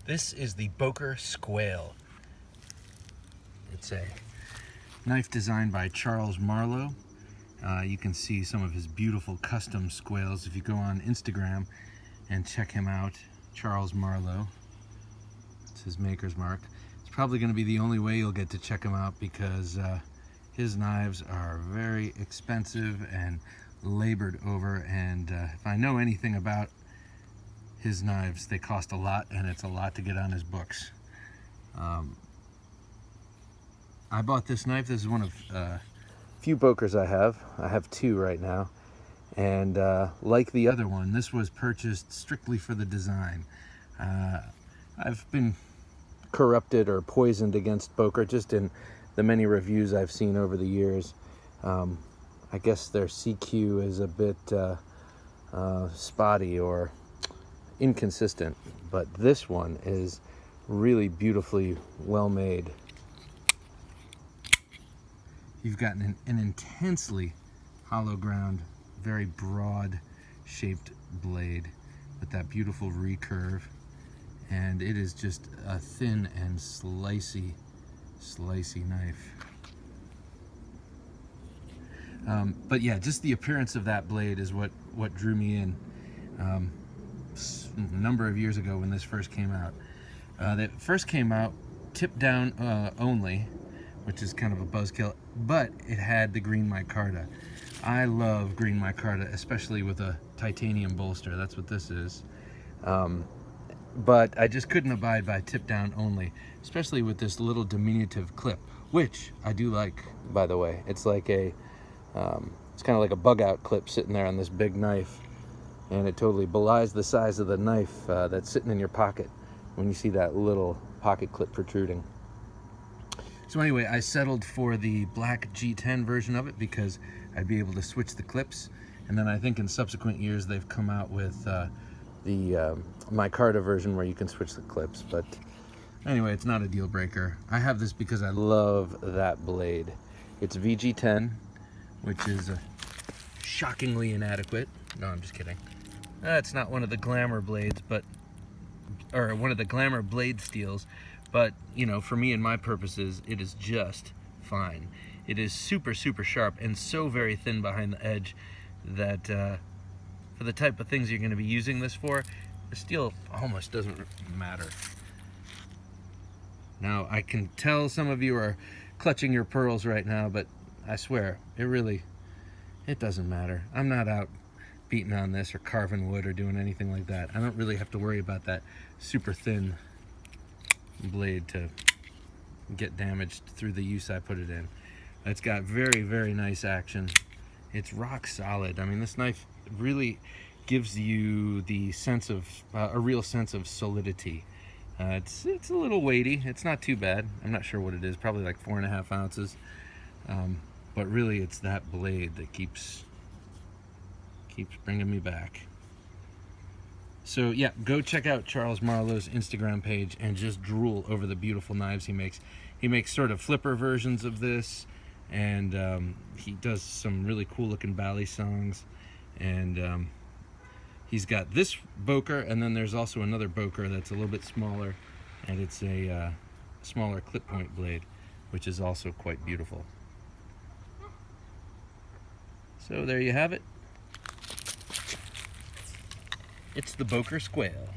This is the Boker Squail. It's a knife designed by Charles Marlowe. You can see some of his beautiful custom squails if you go on Instagram and check him out, Charles Marlowe. It's his maker's mark. It's probably going to be the only way you'll get to check him out because his knives are very expensive and labored over, and if I know anything about his knives, they cost a lot, and it's a lot to get on his books. I bought this knife. This is one of few Bokers I have. I have two right now, and like the other one, this was purchased strictly for the design. I've been corrupted or poisoned against Boker just in the many reviews I've seen over the years. I guess their CQ is a bit spotty or inconsistent, but this one is really beautifully well made. You've got an intensely hollow ground, very broad shaped blade with that beautiful recurve, and it is just a thin and slicey knife. But yeah, just the appearance of that blade is what drew me in. A number of years ago when this first came out. That first came out tip down only, which is kind of a buzzkill, but it had the green micarta. I love green micarta, especially with a titanium bolster. That's what this is. But I just couldn't abide by tip down only, especially with this little diminutive clip, which I do like, by the way. It's like a it's kind of like a bug out clip sitting there on this big knife, and it totally belies the size of the knife that's sitting in your pocket when you see that little pocket clip protruding. So anyway, I settled for the black G10 version of it because I'd be able to switch the clips, and then I think in subsequent years they've come out with the micarta version where you can switch the clips. But anyway, it's not a deal breaker. I have this because I love that blade. It's VG10, which is shockingly inadequate. No, I'm just kidding. It's not one of the glamour blades, or one of the glamour blade steels, but you know, for me and my purposes, it is just fine. It is super sharp and so very thin behind the edge that for the type of things you're going to be using this for, the steel almost doesn't matter. Now, I can tell some of you are clutching your pearls right now, but I swear, it doesn't matter. I'm not out beating on this or carving wood or doing anything like that. I don't really have to worry about that super thin blade to get damaged through the use I put it in. It's got very nice action. It's rock solid. I mean, this knife really gives you the sense of a real sense of solidity. It's a little weighty. It's not too bad. I'm not sure what it is, probably like 4.5 ounces. But really, it's that blade that keeps bringing me back. So yeah, go check out Charles Marlowe's Instagram page and just drool over the beautiful knives he makes. He makes sort of flipper versions of this, and he does some really cool looking bally songs. And he's got this Boker, and then there's also another Boker that's a little bit smaller, and it's a smaller clip point blade, which is also quite beautiful. So there you have it. It's the Boker Squail.